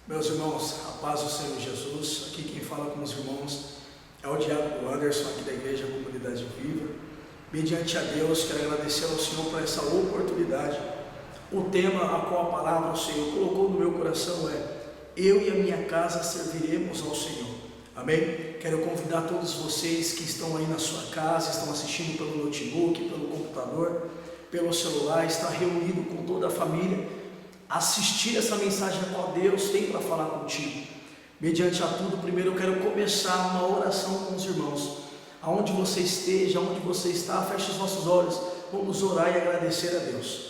Meus irmãos, a paz do Senhor Jesus. Aqui quem fala com os irmãos é o diácono Anderson, aqui da Igreja Comunidade Viva. Mediante a Deus, quero agradecer ao Senhor por essa oportunidade. O tema a qual a palavra o Senhor colocou no meu coração é: eu e a minha casa serviremos ao Senhor. Amém? Quero convidar todos vocês que estão aí na sua casa, estão assistindo pelo notebook, pelo computador, pelo celular, está reunido com toda a família, assistir essa mensagem a qual Deus tem para falar contigo. Mediante a tudo, primeiro eu quero começar uma oração com os irmãos. Aonde você esteja, aonde você está, feche os nossos olhos, vamos orar e agradecer a Deus.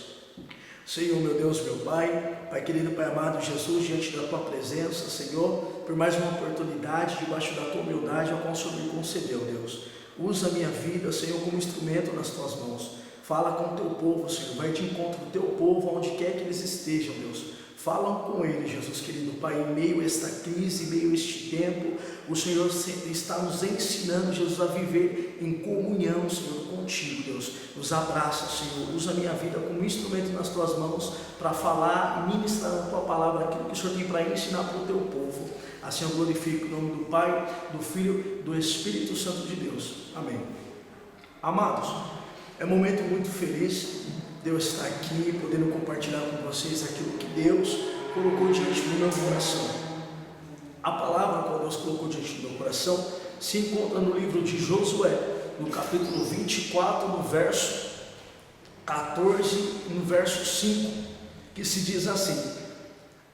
Senhor, meu Deus, meu Pai, Pai querido, Pai amado Jesus, diante da Tua presença, Senhor, por mais uma oportunidade, debaixo da Tua humildade, a qual o Senhor me concedeu, Deus. Usa a minha vida, Senhor, como instrumento nas Tuas mãos. Fala com o Teu povo, Senhor, vai de encontro do Teu povo, onde quer que eles estejam, Deus. Fala com eles, Jesus querido Pai, em meio a esta crise, em meio a este tempo, o Senhor está nos ensinando, Jesus, a viver em comunhão, Senhor, contigo, Deus. Nos abraça, Senhor, usa a minha vida como instrumento nas Tuas mãos, para falar e ministrar na Tua palavra aquilo que o Senhor tem para ensinar para o Teu povo. Assim eu glorifico o nome do Pai, do Filho, do Espírito Santo de Deus. Amém. Amados, é um momento muito feliz de eu estar aqui, podendo compartilhar com vocês aquilo que Deus colocou diante do meu coração. A palavra que Deus colocou diante do meu coração se encontra no livro de Josué, no capítulo 24, no verso 14 e no verso 5, que se diz assim: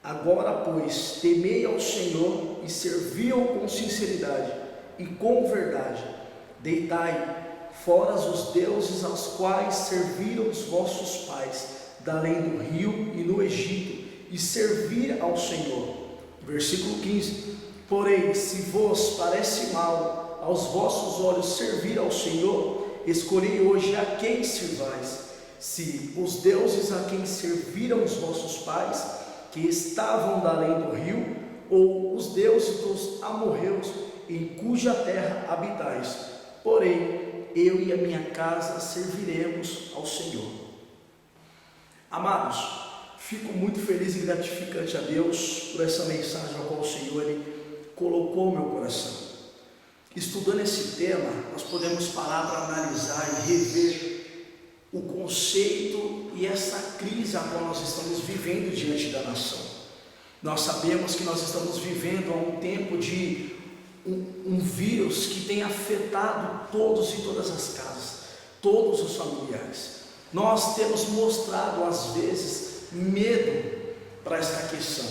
agora, pois, temei ao Senhor e servi-o com sinceridade e com verdade. Deitai fora os deuses aos quais serviram os vossos pais, da além do rio e no Egito, e servir ao Senhor. Versículo 15: porém, se vos parece mal aos vossos olhos servir ao Senhor, escolhei hoje a quem servais, se os deuses a quem serviram os vossos pais, que estavam da além do rio, ou os deuses dos amorreus, em cuja terra habitais. Porém, eu e a minha casa serviremos ao Senhor. Amados, fico muito feliz e gratificante a Deus por essa mensagem a qual o Senhor colocou no meu coração. Estudando esse tema, nós podemos parar para analisar e rever o conceito e essa crise a qual nós estamos vivendo diante da nação. Nós sabemos que nós estamos vivendo há um tempo de um vírus que tem afetado todos e todas as casas, todos os familiares. Nós temos mostrado às vezes medo para esta questão.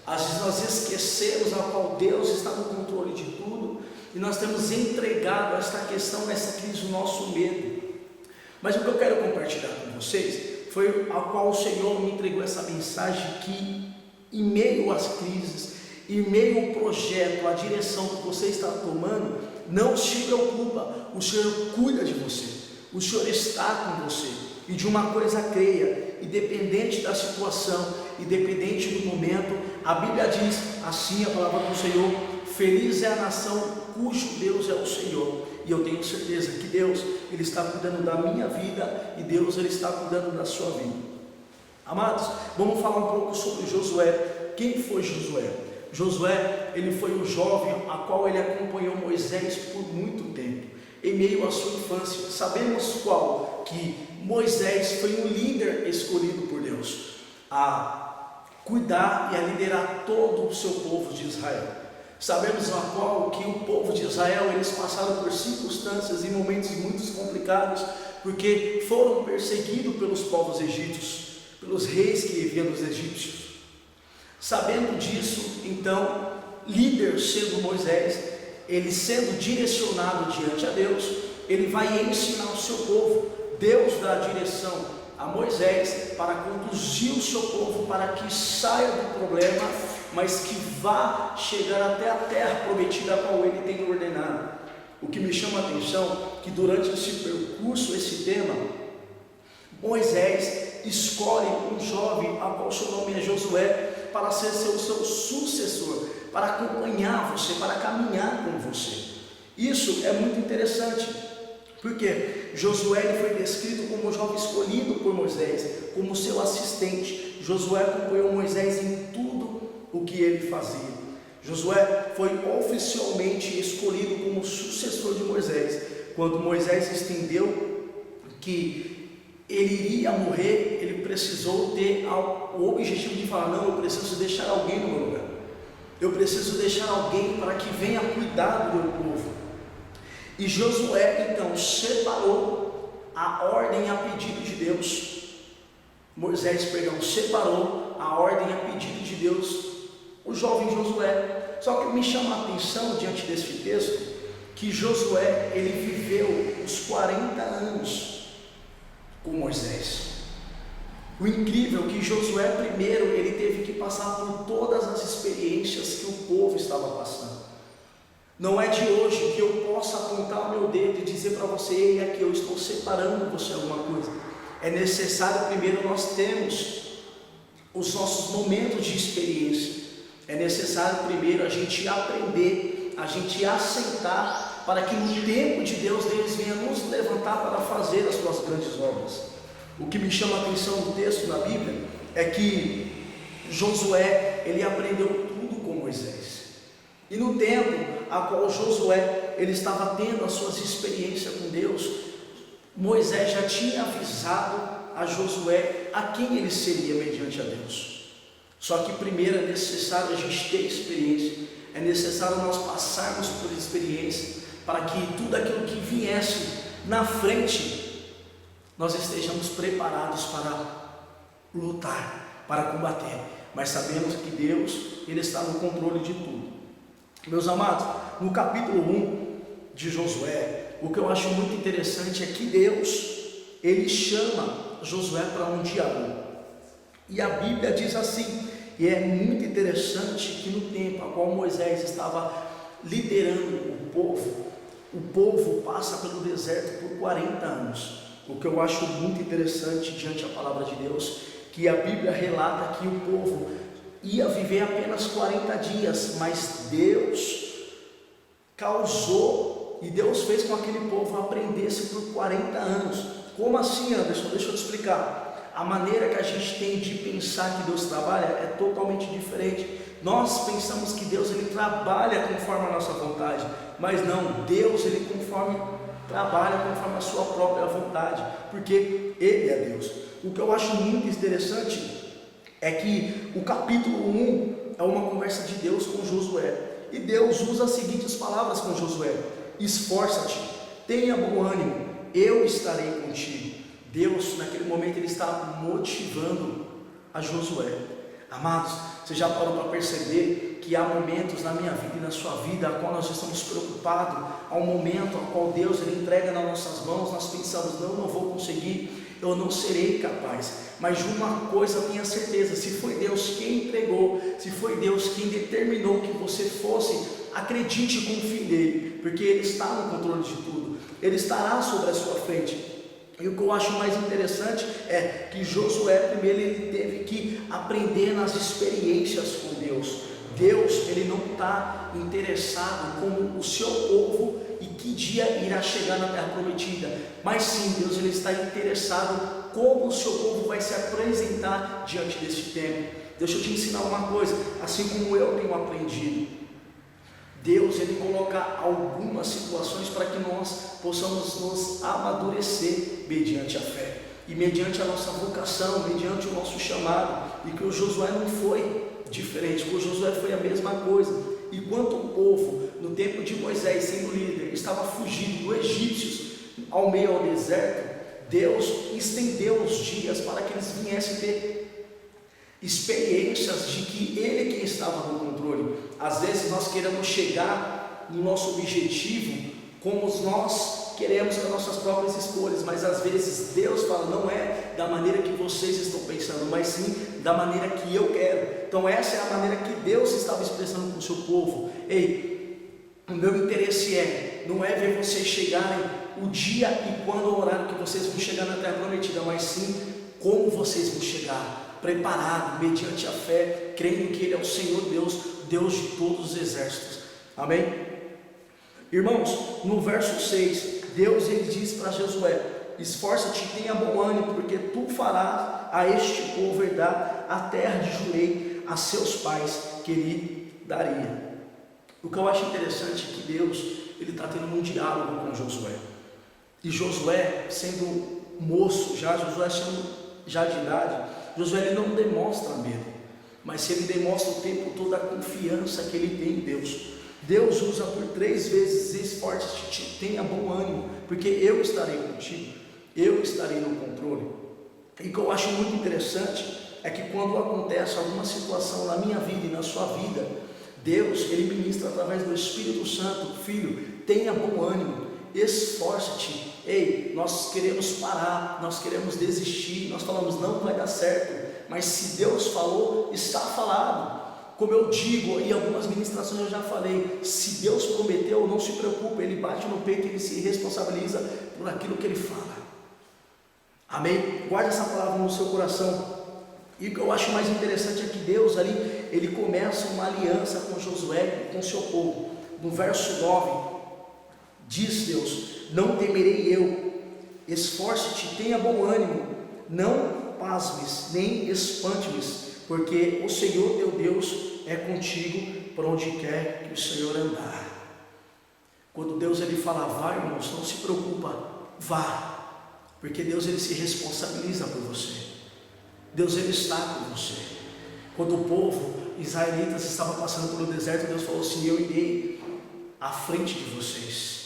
Às vezes nós esquecemos a qual Deus está no controle de tudo, e nós temos entregado esta questão, essa crise, o nosso medo. Mas o que eu quero compartilhar com vocês foi a qual o Senhor me entregou essa mensagem, que em meio às crises, em meio ao projeto, a direção que você está tomando, não se preocupa, o Senhor cuida de você, o Senhor está com você. E de uma coisa creia, independente da situação, independente do momento, a Bíblia diz assim, a palavra do Senhor: feliz é a nação cujo Deus é o Senhor. E eu tenho certeza que Deus, Ele está cuidando da minha vida, e Deus, Ele está cuidando da sua vida. Amados, vamos falar um pouco sobre Josué. Quem foi Josué? Josué, ele foi um jovem a qual ele acompanhou Moisés por muito tempo, em meio à sua infância. Sabemos que Moisés foi um líder escolhido por Deus a cuidar e a liderar todo o seu povo de Israel. Sabemos que o povo de Israel, eles passaram por circunstâncias e momentos muito complicados, porque foram perseguidos pelos povos egípcios, pelos reis que viviam dos egípcios. Sabendo disso, então, líder sendo Moisés, ele sendo direcionado diante a Deus, ele vai ensinar o seu povo. Deus dá a direção a Moisés para conduzir o seu povo para que saia do problema, mas que vá chegar até a terra prometida a qual ele tem ordenado. O que me chama a atenção é que durante esse percurso, esse tema, Moisés escolhe um jovem, a qual seu nome é Josué, para ser o seu sucessor, para acompanhar você, para caminhar com você. Isso é muito interessante, porque Josué foi descrito como um jovem escolhido por Moisés, como seu assistente. Josué acompanhou Moisés em tudo o que ele fazia. Josué foi oficialmente escolhido como sucessor de Moisés. Quando Moisés entendeu que ele iria morrer, ele precisou ter o objetivo de falar: não, eu preciso deixar alguém no meu lugar. Eu preciso deixar alguém para que venha cuidar do meu povo. E Josué então separou a ordem a pedido de Deus. Moisés, separou a ordem a pedido de Deus, o jovem Josué. Só que me chama a atenção diante deste texto que Josué, ele viveu os 40 anos com Moisés. O incrível é que Josué primeiro, ele teve que passar por todas as experiências que o povo estava passando. Não é de hoje que eu possa apontar o meu dedo e dizer para você: ei, aqui eu estou separando você alguma coisa. É necessário primeiro nós termos os nossos momentos de experiência. É necessário primeiro a gente aprender, a gente aceitar, para que no tempo de Deus venha nos levantar para fazer as suas grandes obras. O que me chama a atenção no texto na Bíblia é que Josué, ele aprendeu tudo com Moisés. E no tempo a qual Josué, ele estava tendo as suas experiências com Deus, Moisés já tinha avisado a Josué a quem ele seria mediante a Deus. Só que primeiro é necessário a gente ter experiência, é necessário nós passarmos por experiência, para que tudo aquilo que viesse na frente, nós estejamos preparados para lutar, para combater. Mas sabemos que Deus, ele está no controle de tudo. Meus amados, no capítulo 1 de Josué, o que eu acho muito interessante é que Deus, ele chama Josué para um diálogo. E a Bíblia diz assim, e é muito interessante que no tempo a qual Moisés estava liderando o povo passa pelo deserto por 40 anos. O que eu acho muito interessante diante da palavra de Deus, que a Bíblia relata que o povo ia viver apenas 40 dias, mas Deus causou, e Deus fez com que aquele povo aprendesse por 40 anos. Como assim, Anderson? Deixa eu te explicar. A maneira que a gente tem de pensar que Deus trabalha é totalmente diferente. Nós pensamos que Deus, ele trabalha conforme a nossa vontade, mas não, Deus, ele trabalha conforme a sua própria vontade, porque Ele é Deus. O que eu acho muito interessante é que o capítulo 1 é uma conversa de Deus com Josué, e Deus usa as seguintes palavras com Josué: esforça-te, tenha bom ânimo, eu estarei contigo. Deus, naquele momento, ele está motivando a Josué. Amados, você já parou para perceber que há momentos na minha vida e na sua vida a qual nós estamos preocupados, há um momento ao qual Deus, ele entrega nas nossas mãos, nós pensamos: não vou conseguir, eu não serei capaz. Mas de uma coisa tenha certeza: se foi Deus quem entregou, se foi Deus quem determinou que você fosse, acredite e confie nele, porque Ele está no controle de tudo, Ele estará sobre a sua frente. E o que eu acho mais interessante é que Josué, primeiro, ele teve que aprender nas experiências com Deus. Deus, ele não está interessado como o seu povo e que dia irá chegar na terra prometida, mas sim, Deus, ele está interessado como o seu povo vai se apresentar diante desse tempo. Deixa eu te ensinar uma coisa, assim como eu tenho aprendido, Deus, ele coloca algumas situações para que nós possamos nos amadurecer mediante a fé e mediante a nossa vocação, mediante o nosso chamado. E que o Josué não foi diferente, que o Josué foi a mesma coisa. Enquanto o povo, no tempo de Moisés, sendo líder, estava fugindo dos egípcios ao meio ao deserto, Deus estendeu os dias para que eles viessem ter experiências de que Ele quem estava no controle. Às vezes nós queremos chegar no nosso objetivo como nós queremos com as nossas próprias escolhas, mas às vezes Deus fala: não é da maneira que vocês estão pensando, mas sim da maneira que eu quero. Então essa é a maneira que Deus estava expressando com o seu povo. Ei, o meu interesse não é ver vocês chegarem o dia e quando o horário que vocês vão chegar na terra prometida, mas sim como vocês vão chegar, preparado, mediante a fé, crendo que Ele é o Senhor Deus, Deus de todos os exércitos. Amém? Irmãos, no verso 6, Deus, ele diz para Josué: esforça-te e tenha bom ânimo, porque tu farás a este povo herdar a terra de jurei a seus pais, que que Ele daria. O que eu acho interessante é que Deus, Ele está tendo um diálogo com Josué. E Josué, sendo moço, Josué sendo já de idade, Josué ele não demonstra medo, mas ele demonstra o tempo todo a confiança que ele tem em Deus. Deus usa por 3 vezes: esforce-te, tenha bom ânimo, porque eu estarei contigo, eu estarei no controle. E o que eu acho muito interessante é que quando acontece alguma situação na minha vida e na sua vida, Deus, Ele ministra através do Espírito Santo: filho, tenha bom ânimo, esforce-te. Ei, nós queremos parar, nós queremos desistir, nós falamos não vai dar certo, mas se Deus falou, está falado. Como eu digo, e algumas ministrações eu já falei, se Deus prometeu, não se preocupe, Ele bate no peito, Ele se responsabiliza por aquilo que Ele fala. Amém? Guarde essa palavra no seu coração. E o que eu acho mais interessante é que Deus ali, Ele começa uma aliança com Josué e com seu povo. No verso 9, diz Deus: não temerei eu, esforce-te, tenha bom ânimo, não pasmes, nem espante-me, porque o Senhor teu Deus é contigo por onde quer que o Senhor andar. Quando Deus ele fala vá, irmãos, não se preocupa, vá, porque Deus ele se responsabiliza por você. Deus ele está com você. Quando o povo israelitas estava passando pelo deserto, Deus falou assim: eu irei à frente de vocês.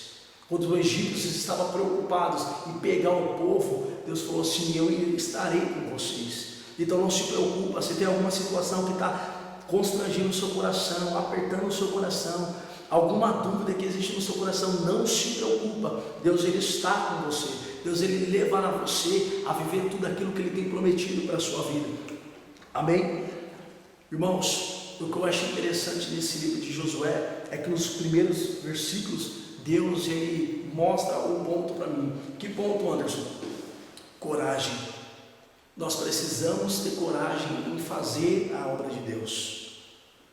Quando os egípcios estavam preocupados em pegar o povo, Deus falou assim: eu estarei com vocês. Então não se preocupa. Se tem alguma situação que está constrangindo o seu coração, apertando o seu coração, alguma dúvida que existe no seu coração, não se preocupa. Deus ele está com você. Deus ele levará você a viver tudo aquilo que Ele tem prometido para a sua vida. Amém? Irmãos, o que eu acho interessante nesse livro de Josué é que nos primeiros versículos Deus ele mostra um ponto para mim. Que ponto, Anderson? Coragem. Nós precisamos ter coragem em fazer a obra de Deus.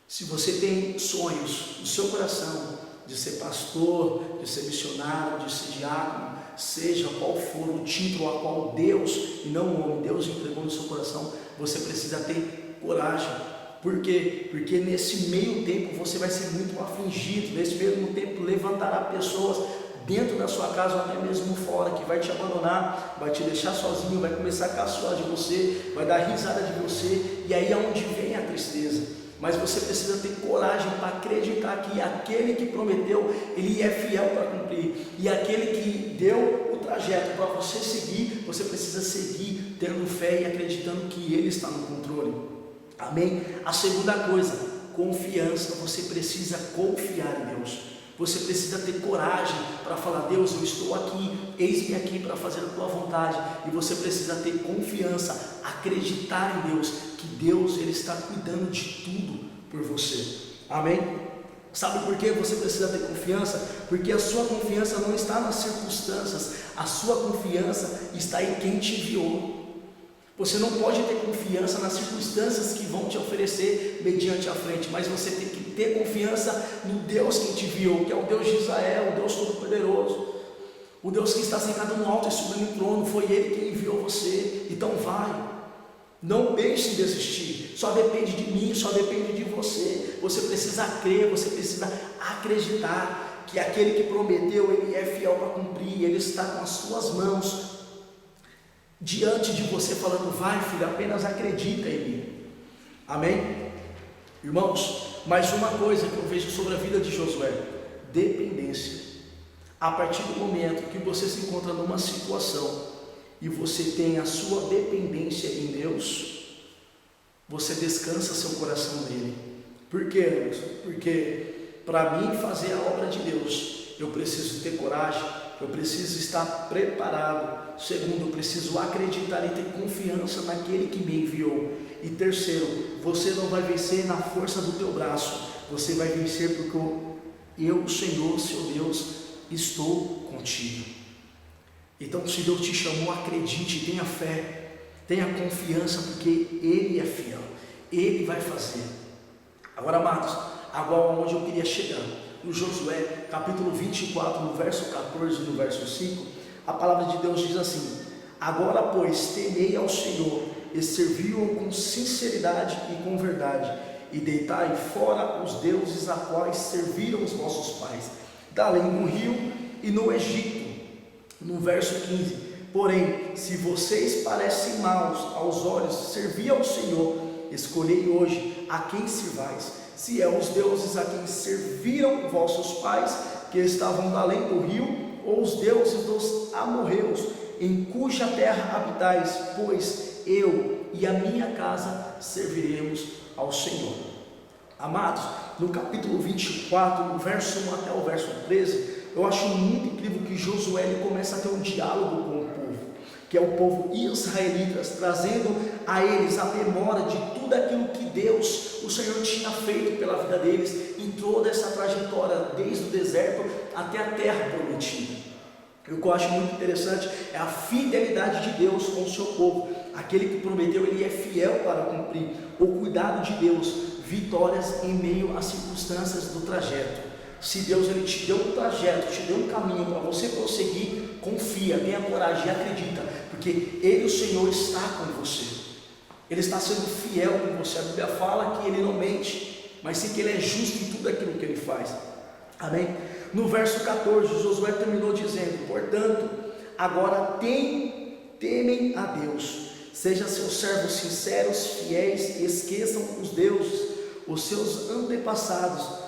Se você tem sonhos no seu coração de ser pastor, de ser missionário, de ser diácono, seja qual for o título a qual Deus, e não o homem, Deus entregou no seu coração, você precisa ter coragem. Por quê? Porque nesse meio tempo você vai ser muito afligido. Nesse mesmo tempo levantará pessoas dentro da sua casa ou até mesmo fora, que vai te abandonar, vai te deixar sozinho, vai começar a caçoar de você, vai dar risada de você, e aí é onde vem a tristeza. Mas você precisa ter coragem para acreditar que aquele que prometeu, Ele é fiel para cumprir, e aquele que deu o trajeto para você seguir, você precisa seguir tendo fé e acreditando que Ele está no controle. Amém? A segunda coisa, confiança. Você precisa confiar em Deus. Você precisa ter coragem para falar: Deus, eu estou aqui, eis-me aqui para fazer a tua vontade. E você precisa ter confiança, acreditar em Deus, que Deus ele está cuidando de tudo por você. Amém? Sabe por que você precisa ter confiança? Porque a sua confiança não está nas circunstâncias, a sua confiança está em quem te enviou. Você não pode ter confiança nas circunstâncias que vão te oferecer mediante a frente, mas você tem que ter confiança no Deus que te enviou, que é o Deus de Israel, o Deus Todo-Poderoso, o Deus que está sentado no alto e sublime trono. Foi Ele quem enviou você. Então vai, não pense em desistir. Só depende de mim, só depende de você. Você precisa crer, você precisa acreditar que aquele que prometeu, Ele é fiel para cumprir. Ele está com as suas mãos diante de você, falando: vai, filho, apenas acredita em mim. Amém? Irmãos, mais uma coisa que eu vejo sobre a vida de Josué: dependência. A partir do momento que você se encontra numa situação e você tem a sua dependência em Deus, você descansa seu coração nele. Por quê, Anderson? Porque para mim fazer a obra de Deus, eu preciso ter coragem, eu preciso estar preparado. Segundo, eu preciso acreditar e ter confiança naquele que me enviou. E terceiro, você não vai vencer na força do teu braço, você vai vencer porque eu, o Senhor, seu Deus, estou contigo. Então, se Deus te chamou, acredite, tenha fé, tenha confiança, porque Ele é fiel, Ele vai fazer. Agora, amados, agora onde eu queria chegar, no Josué, capítulo 24, no verso 14 e no verso 5, a palavra de Deus diz assim: agora, pois, temei ao Senhor e servi-o com sinceridade e com verdade, e deitai fora os deuses a quais serviram os vossos pais, da além do rio e no Egito. No verso 15: porém, se vocês parecem maus aos olhos, servi ao Senhor, escolhei hoje a quem sirvais, se é os deuses a quem serviram vossos pais, que estavam da além do rio, ou os deuses dos amorreus, em cuja terra habitais, pois eu e a minha casa serviremos ao Senhor. Amados, no capítulo 24, no verso 1 até o verso 13, eu acho muito incrível que Josué ele começa a ter um diálogo com o povo, que é o povo israelita, trazendo a eles a memória de tudo aquilo que Deus, o Senhor, tinha feito pela vida deles em toda essa trajetória, desde o deserto até a terra prometida. O que eu acho muito interessante é a fidelidade de Deus com o seu povo. Aquele que prometeu, ele é fiel para cumprir. O cuidado de Deus, vitórias em meio às circunstâncias do trajeto. Se Deus ele te deu um trajeto, te deu um caminho para você prosseguir, confia, tenha coragem, acredita, porque Ele, o Senhor, está com você. Ele está sendo fiel com você. A Bíblia fala que Ele não mente, mas sim que Ele é justo em tudo aquilo que Ele faz. Amém? No verso 14, Josué terminou dizendo: portanto, agora temem a Deus, sejam seus servos sinceros, fiéis, e esqueçam os deuses, os seus antepassados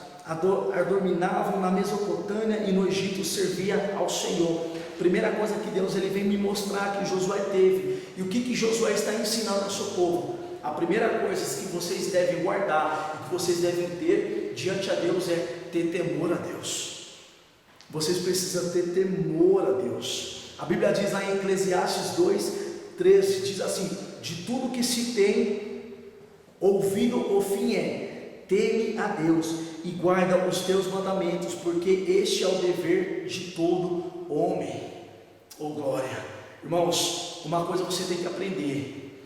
dominavam na Mesopotâmia e no Egito, servia ao Senhor. Primeira coisa que Deus ele vem me mostrar que Josué teve, e o que Josué está ensinando ao seu povo. A primeira coisa que vocês devem guardar, e que vocês devem ter diante a Deus, é ter temor a Deus. Vocês precisam ter temor a Deus. A Bíblia diz lá em Eclesiastes 2:13, diz assim: de tudo que se tem ouvido, o fim é: teme a Deus e guarda os teus mandamentos, porque este é o dever de todo homem. Oh glória! Irmãos, uma coisa você tem que aprender: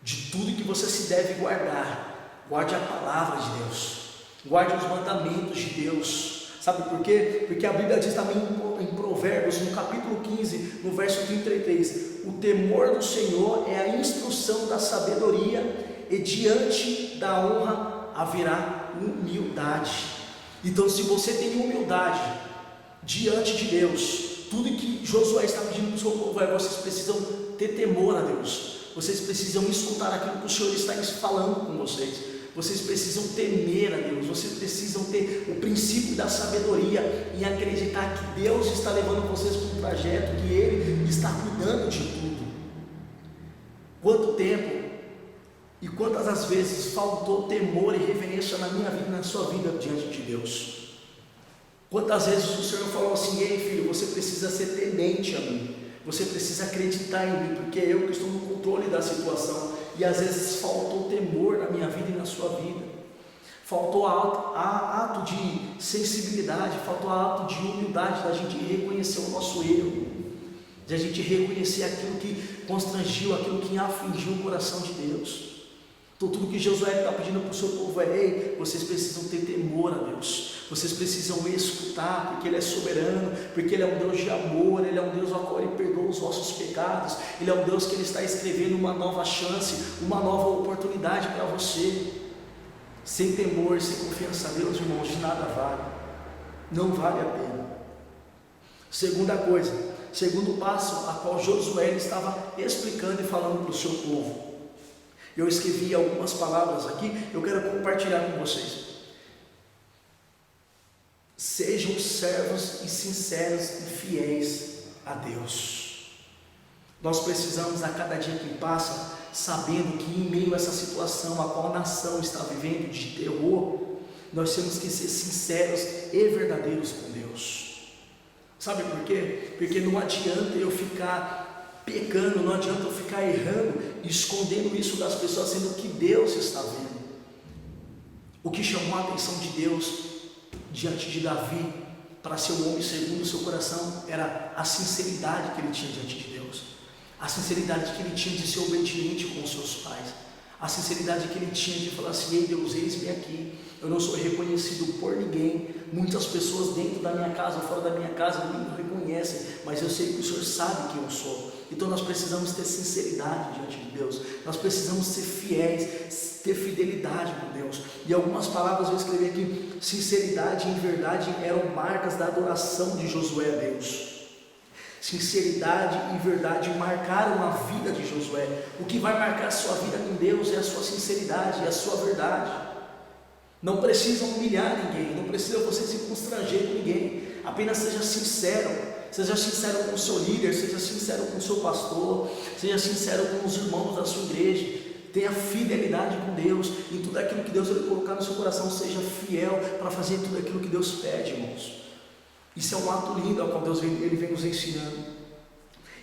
de tudo que você se deve guardar, guarde a palavra de Deus, guarde os mandamentos de Deus. Sabe por quê? Porque a Bíblia diz também em Provérbios, no capítulo 15, no verso 33, o temor do Senhor é a instrução da sabedoria, e diante da honra haverá humildade. Então, se você tem humildade diante de Deus, tudo que Josué está pedindo para o seu povo é: vocês precisam ter temor a Deus, vocês precisam escutar aquilo que o Senhor está falando com vocês, vocês precisam temer a Deus, vocês precisam ter o princípio da sabedoria em acreditar que Deus está levando vocês para um trajeto, que Ele está cuidando de tudo. Quanto tempo e quantas as vezes faltou temor e reverência na minha vida e na sua vida diante de Deus? Quantas vezes o Senhor falou assim: ei filho, você precisa ser temente a mim, você precisa acreditar em mim, porque é eu que estou no controle da situação. E às vezes faltou temor na minha vida e na sua vida, faltou ato de sensibilidade, faltou ato de humildade, da gente reconhecer o nosso erro, de a gente reconhecer aquilo que constrangiu, aquilo que afligiu o coração de Deus. Então tudo que Josué está pedindo para o seu povo é: ei, vocês precisam ter temor a Deus, vocês precisam escutar, porque Ele é soberano, porque Ele é um Deus de amor, Ele é um Deus ao qual Ele perdoa os vossos pecados, Ele é um Deus que Ele está escrevendo uma nova chance, uma nova oportunidade para você. Sem temor, sem confiança a Deus, irmãos, de nada vale, não vale a pena. Segunda coisa, segundo passo, a qual Josué estava explicando e falando para o seu povo. Eu escrevi algumas palavras aqui, eu quero compartilhar com vocês. Sejam servos e sinceros e fiéis a Deus. Nós precisamos a cada dia que passa, sabendo que em meio a essa situação a qual a nação está vivendo de terror, nós temos que ser sinceros e verdadeiros com Deus. Sabe por quê? Porque não adianta eu ficar pecando, não adianta eu ficar errando, escondendo isso das pessoas, sendo que Deus está vendo. O que chamou a atenção de Deus diante de Davi, para ser um homem segundo o seu coração, era a sinceridade que ele tinha diante de Deus, a sinceridade que ele tinha de ser obediente com os seus pais, a sinceridade que ele tinha de falar assim: ei Deus, eis-me aqui, eu não sou reconhecido por ninguém, muitas pessoas dentro da minha casa ou fora da minha casa me reconhecem, mas eu sei que o Senhor sabe quem eu sou. Então nós precisamos ter sinceridade diante de Deus, nós precisamos ser fiéis, ter fidelidade com Deus. E algumas palavras eu escrevi aqui: sinceridade e verdade eram marcas da adoração de Josué a Deus. Sinceridade e verdade marcaram a vida de Josué. O que vai marcar a sua vida com Deus é a sua sinceridade, é a sua verdade. Não precisa humilhar ninguém, não precisa você se constranger com ninguém, apenas seja sincero. Seja sincero com o seu líder, seja sincero com o seu pastor, seja sincero com os irmãos da sua igreja. Tenha fidelidade com Deus em tudo aquilo que Deus vai colocar no seu coração. Seja fiel para fazer tudo aquilo que Deus pede, irmãos. Isso é um ato lindo ao qual Deus ele vem nos ensinando.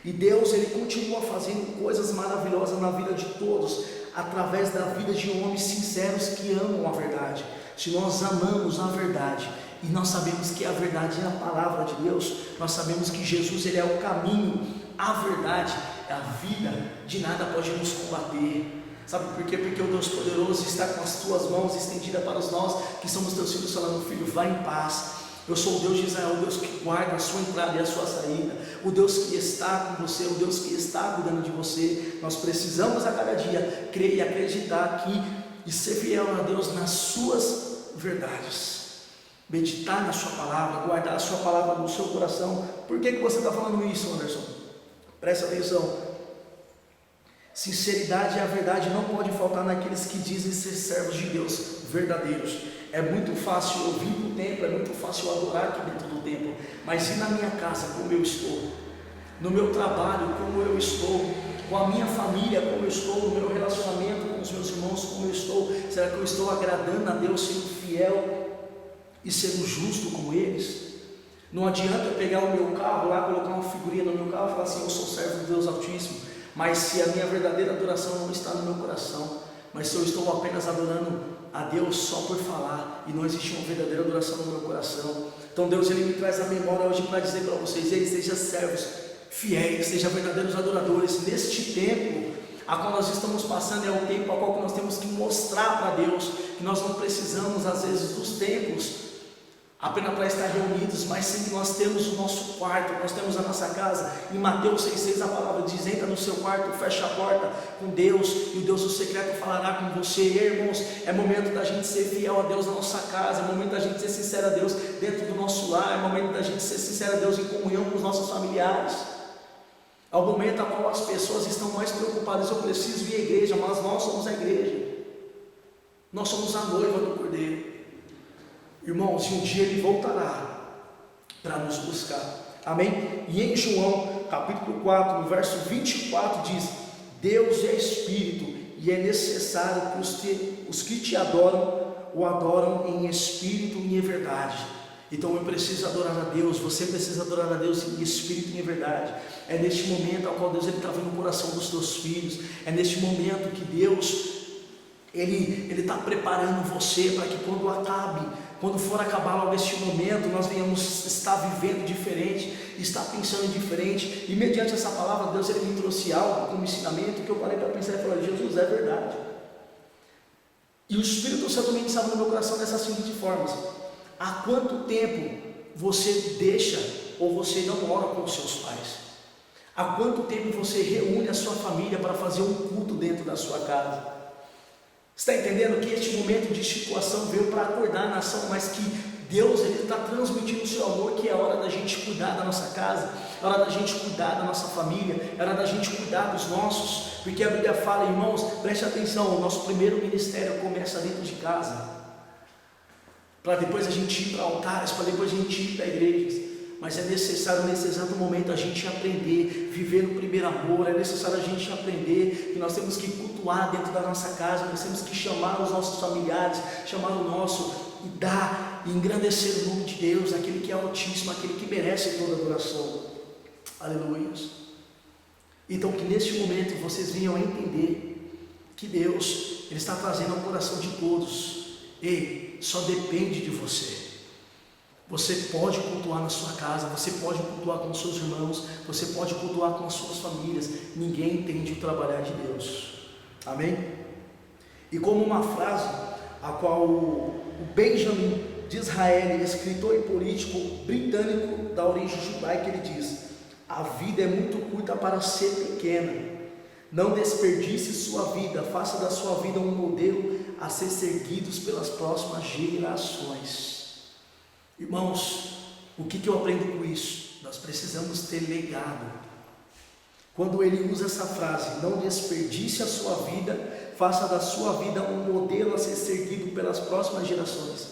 E Deus ele continua fazendo coisas maravilhosas na vida de todos, através da vida de homens sinceros que amam a verdade. Se nós amamos a verdade, e nós sabemos que a verdade é a palavra de Deus, nós sabemos que Jesus ele é o caminho, a verdade, é a vida, de nada pode nos combater. Sabe por quê? Porque o Deus poderoso está com as tuas mãos estendidas para nós que somos teus filhos, falando: filho, vá em paz. Eu sou o Deus de Israel, o Deus que guarda a sua entrada e a sua saída, o Deus que está com você, o Deus que está cuidando de você. Nós precisamos a cada dia crer e acreditar aqui e ser fiel a Deus nas suas verdades. Meditar na sua palavra, guardar a sua palavra no seu coração. Por que você está falando isso, Anderson? Presta atenção. Sinceridade e a verdade não pode faltar naqueles que dizem ser servos de Deus verdadeiros. É muito fácil eu vir para o templo, é muito fácil eu adorar aqui dentro do templo, mas e na minha casa, como eu estou? No meu trabalho, como eu estou? Com a minha família, como eu estou? No meu relacionamento com os meus irmãos, como eu estou? Será que eu estou agradando a Deus, sendo fiel e sendo justo com eles? Não adianta eu pegar o meu carro lá, colocar uma figurinha no meu carro e falar assim: eu sou servo de Deus Altíssimo, mas se a minha verdadeira adoração não está no meu coração, mas se eu estou apenas adorando a Deus só por falar e não existe uma verdadeira adoração no meu coração. Então Deus ele me traz a memória hoje para dizer para vocês: ei, sejam servos fiéis, sejam verdadeiros adoradores. Neste tempo a qual nós estamos passando é o tempo a qual nós temos que mostrar para Deus que nós não precisamos às vezes dos templos apenas para estar reunidos, mas sim que nós temos o nosso quarto, nós temos a nossa casa. Em Mateus 6,6 a palavra diz: entra no seu quarto, fecha a porta com Deus, e o Deus do secreto falará com você. E, irmãos, é momento da gente ser fiel a Deus na nossa casa, é momento da gente ser sincero a Deus dentro do nosso lar, é momento da gente ser sincero a Deus em comunhão com os nossos familiares. É o momento a qual as pessoas estão mais preocupadas: eu preciso ir à igreja, mas nós somos a igreja, nós somos a noiva do Cordeiro. Irmãos, e um dia ele voltará para nos buscar, amém? E em João capítulo 4, no verso 24 diz: Deus é Espírito, e é necessário que os que te adoram, o adoram em Espírito e em verdade. Então eu preciso adorar a Deus, você precisa adorar a Deus em Espírito e em verdade. É neste momento ao qual Deus está vendo o coração dos teus filhos, é neste momento que Deus Ele está preparando você para que quando for acabar logo este momento, nós venhamos estar vivendo diferente, estar pensando diferente. E mediante essa palavra, Deus ele me trouxe algo como ensinamento que eu parei para pensar e falei: Jesus, é verdade. E o Espírito Santo me ensinou no meu coração dessa seguinte forma: há quanto tempo você deixa ou você não ora com os seus pais? Há quanto tempo você reúne a sua família para fazer um culto dentro da sua casa? Está entendendo que este momento de situação veio para acordar a nação, mas que Deus ele está transmitindo o seu amor, que é hora da gente cuidar da nossa casa, é hora da gente cuidar da nossa família, é hora da gente cuidar dos nossos, porque a Bíblia fala, irmãos, preste atenção, o nosso primeiro ministério começa dentro de casa, para depois a gente ir para altares, para depois a gente ir para igrejas. Mas é necessário nesse exato momento a gente aprender, viver no primeiro amor. É necessário a gente aprender que nós temos que cultuar dentro da nossa casa, nós temos que chamar os nossos familiares, chamar o nosso e dar e engrandecer o nome de Deus, aquele que é altíssimo, aquele que merece toda adoração. Aleluia. Então que neste momento vocês venham a entender que Deus ele está trazendo ao coração de todos. Ei, só depende de você. Você pode cultuar na sua casa, você pode cultuar com os seus irmãos, você pode cultuar com as suas famílias. Ninguém entende o trabalhar de Deus. Amém? E como uma frase a qual o Benjamin Disraeli, escritor e político britânico da origem judaica, ele diz: A vida é muito curta para ser pequena. Não desperdice sua vida, faça da sua vida um modelo a ser seguidos pelas próximas gerações. Irmãos, o que eu aprendo com isso? Nós precisamos ter legado. Quando ele usa essa frase, não desperdice a sua vida, faça da sua vida um modelo a ser seguido pelas próximas gerações,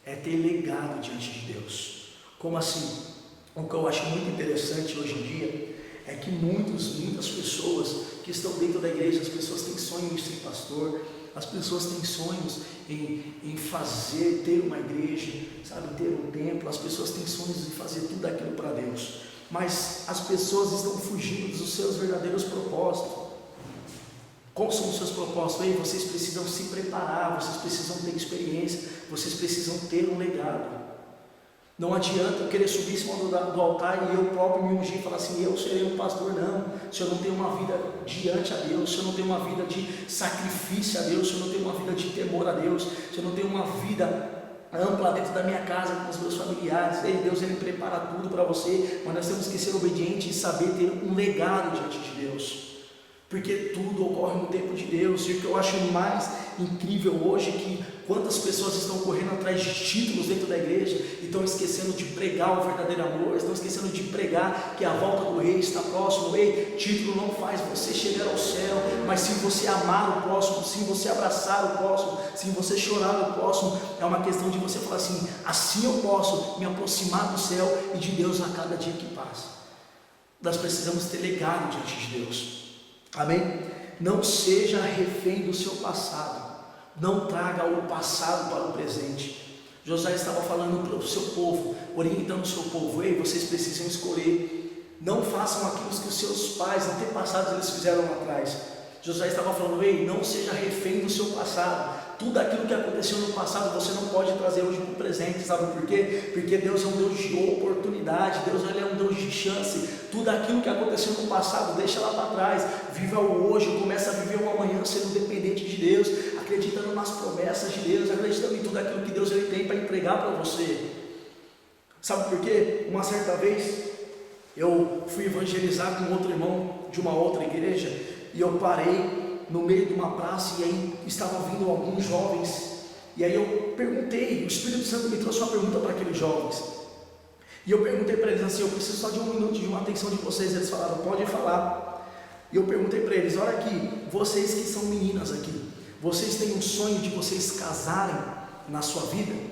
é ter legado diante de Deus. Como assim? O que eu acho muito interessante hoje em dia é que muitas pessoas que estão dentro da igreja, as pessoas têm sonho em ser pastor, as pessoas têm sonhos em fazer, ter uma igreja, sabe, ter um templo, as pessoas têm sonhos em fazer tudo aquilo para Deus, mas as pessoas estão fugindo dos seus verdadeiros propósitos. Quais são os seus propósitos? Ei, vocês precisam se preparar, vocês precisam ter experiência, vocês precisam ter um legado. Não adianta eu querer subir em cima do altar e eu próprio me ungir e falar assim, eu serei um pastor. Não, se eu não tenho uma vida diante a Deus, se eu não tenho uma vida de sacrifício a Deus, se eu não tenho uma vida de temor a Deus, se eu não tenho uma vida ampla dentro da minha casa com os meus familiares, ei, Deus ele prepara tudo para você, mas nós temos que ser obedientes e saber ter um legado diante de Deus. Porque tudo ocorre no tempo de Deus. E o que eu acho mais incrível hoje é que quantas pessoas estão correndo atrás de títulos dentro da igreja e estão esquecendo de pregar o verdadeiro amor, estão esquecendo de pregar que a volta do rei está próximo. Ei, título não faz você chegar ao céu, mas se você amar o próximo, se você abraçar o próximo, se você chorar o próximo, é uma questão de você falar assim, assim eu posso me aproximar do céu e de Deus a cada dia que passa. Nós precisamos ter legado diante de Deus. Amém? Não seja refém do seu passado. Não traga o passado para o presente. José estava falando para o seu povo, orientando o seu povo, ei, vocês precisam escolher. Não façam aquilo que os seus pais, antepassados, eles fizeram lá atrás. José estava falando, ei, não seja refém do seu passado. Tudo aquilo que aconteceu no passado você não pode trazer hoje para o presente, sabe por quê? Porque Deus é um Deus de oportunidade, Deus ele é um Deus de chance. Tudo aquilo que aconteceu no passado, deixa lá para trás, viva o hoje, começa a viver o amanhã sendo dependente de Deus, acreditando nas promessas de Deus, acreditando em tudo aquilo que Deus ele tem para entregar para você. Sabe por quê? Uma certa vez eu fui evangelizar com outro irmão de uma outra igreja e eu parei no meio de uma praça e aí estavam vindo alguns jovens e aí eu perguntei, o Espírito Santo me trouxe uma pergunta para aqueles jovens e eu perguntei para eles assim, eu preciso só de um minuto de uma atenção de vocês. Eles falaram, pode falar. E eu perguntei para eles, olha aqui, vocês que são meninas aqui, vocês têm um sonho de vocês casarem na sua vida?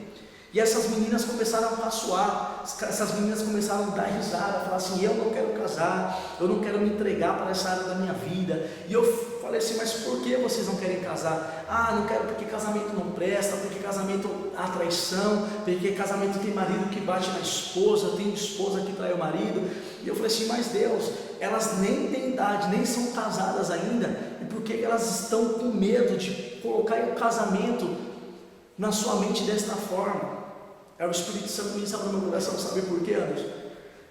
E essas meninas começaram a caçoar, essas meninas começaram a dar risada, falar assim, eu não quero casar, eu não quero me entregar para essa área da minha vida. E eu falei assim, mas por que vocês não querem casar? Ah, não quero porque casamento não presta, porque casamento há traição, porque casamento tem marido que bate na esposa, tem esposa que trai o marido. E eu falei assim, mas Deus, elas nem têm idade, nem são casadas ainda, e por que elas estão com medo de colocar o casamento na sua mente desta forma? É o Espírito Santo ministrando no meu coração, sabe por quê, Anderson?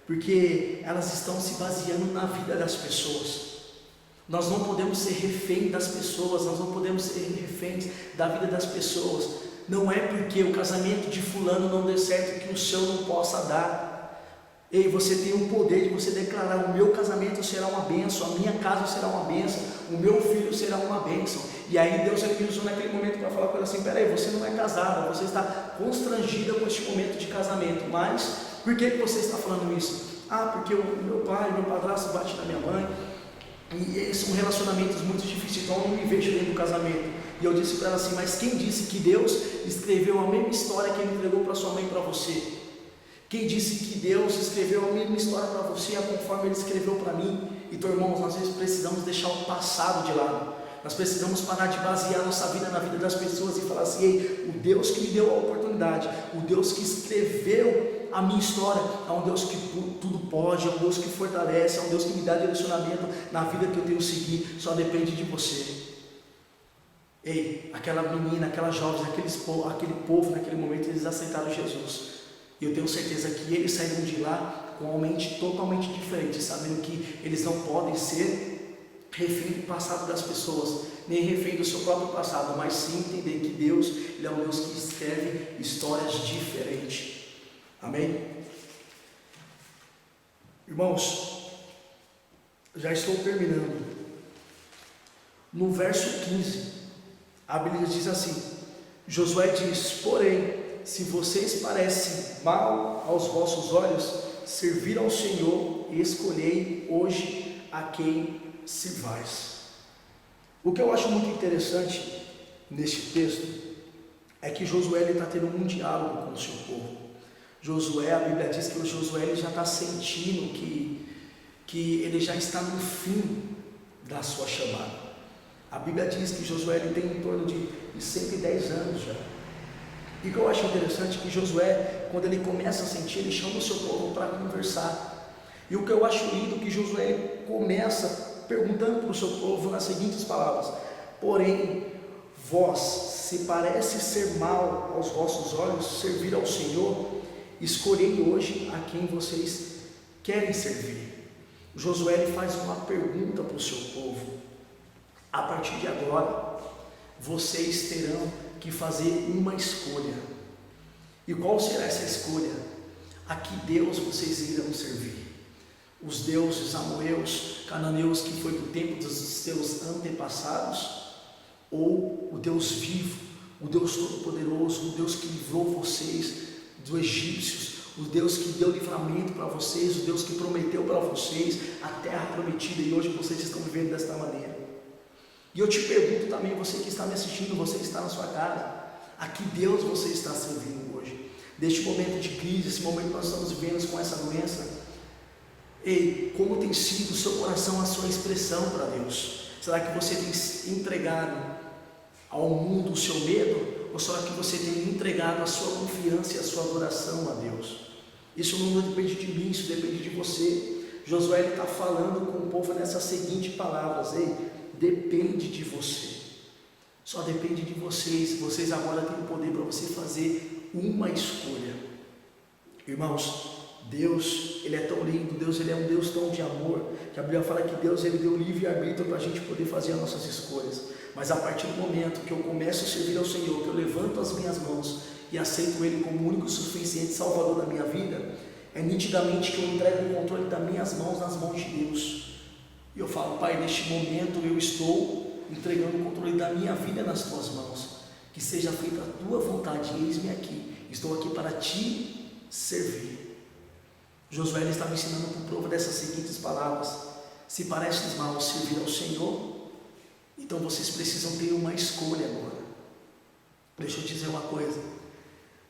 Porque elas estão se baseando na vida das pessoas. Nós não podemos ser refém das pessoas, nós não podemos ser reféns da vida das pessoas. Não é porque o casamento de fulano não deu certo que o seu não possa dar. Ei, você tem o poder de você declarar, o meu casamento será uma bênção, a minha casa será uma bênção, o meu filho será uma bênção. E aí Deus ele me usou naquele momento para falar com ela assim, peraí, você não é casada, você está constrangida com este momento de casamento, mas por que você está falando isso? Ah, porque o meu pai, meu padrasto bate na minha mãe, e são relacionamentos muito difíceis, então eu não me vejo dentro do casamento. E eu disse para ela assim, mas quem disse que Deus escreveu a mesma história que ele entregou para sua mãe e para você? Quem disse que Deus escreveu a mesma história para você, conforme ele escreveu para mim? Então, irmãos, nós às vezes precisamos deixar o passado de lado. Nós precisamos parar de basear nossa vida na vida das pessoas e falar assim, ei, o Deus que me deu a oportunidade, o Deus que escreveu a minha história, é um Deus que tudo pode, é um Deus que fortalece, é um Deus que me dá direcionamento na vida que eu tenho que seguir, só depende de você. Ei, aquela menina, aquelas jovens, aquele povo naquele momento, eles aceitaram Jesus. E eu tenho certeza que eles saíram de lá com uma mente totalmente diferente, sabendo que eles não podem ser refém do passado das pessoas, nem refém do seu próprio passado, mas sim entender que Deus, ele é um Deus que escreve histórias diferentes. Amém? Irmãos, Já estou terminando. No verso 15, a Bíblia diz assim: Josué diz: porém, se vocês parecem mal aos vossos olhos, servir ao Senhor, e escolhei hoje a quem sirvais. O que eu acho muito interessante neste texto é que Josué está tendo um diálogo com o seu povo. Josué, a Bíblia diz que o Josué ele já está sentindo que ele já está no fim da sua chamada. A Bíblia diz que Josué ele tem em torno de 110 anos já. E o que eu acho interessante é que Josué, quando ele começa a sentir, ele chama o seu povo para conversar. E o que eu acho lindo é que Josué ele começa perguntando para o seu povo nas seguintes palavras: porém, vós, se parece ser mal aos vossos olhos servir ao Senhor, escolhei hoje a quem vocês querem servir. Josué ele faz uma pergunta para o seu povo: a partir de agora, vocês terão que fazer uma escolha. E qual será essa escolha? A que Deus vocês irão servir? Os deuses amorreus, cananeus, que foi do tempo dos seus antepassados, ou o Deus vivo, o Deus todo-poderoso, o Deus que livrou vocês dos egípcios, o Deus que deu livramento para vocês, o Deus que prometeu para vocês a terra prometida, e hoje vocês estão vivendo desta maneira. E eu te pergunto também, você que está me assistindo, você que está na sua casa, a que Deus você está servindo hoje? Neste momento de crise, esse momento que nós estamos vivendo com essa doença, ei, como tem sido o seu coração, a sua expressão para Deus? Será que você tem entregado ao mundo o seu medo? Ou será que você tem entregado a sua confiança e a sua adoração a Deus? Isso não depende de mim, isso depende de você. Josué está falando com o povo nessas seguintes palavras: ei, depende de você, só depende de vocês. Vocês agora têm o poder para você fazer uma escolha. Irmãos, Deus, Ele é tão lindo, Deus, Ele é um Deus tão de amor, que a Bíblia fala que Deus, Ele deu livre-arbítrio para a gente poder fazer as nossas escolhas. Mas a partir do momento que eu começo a servir ao Senhor, que eu levanto as minhas mãos e aceito Ele como o único e suficiente Salvador da minha vida, é nitidamente que eu entrego o controle das minhas mãos nas mãos de Deus. E eu falo: Pai, neste momento eu estou entregando o controle da minha vida nas Tuas mãos, que seja feita a Tua vontade, eis-me aqui, estou aqui para Te servir. Josué está me ensinando por prova dessas seguintes palavras: se parece mal servir ao Senhor, então vocês precisam ter uma escolha agora. Deixa eu te dizer uma coisa: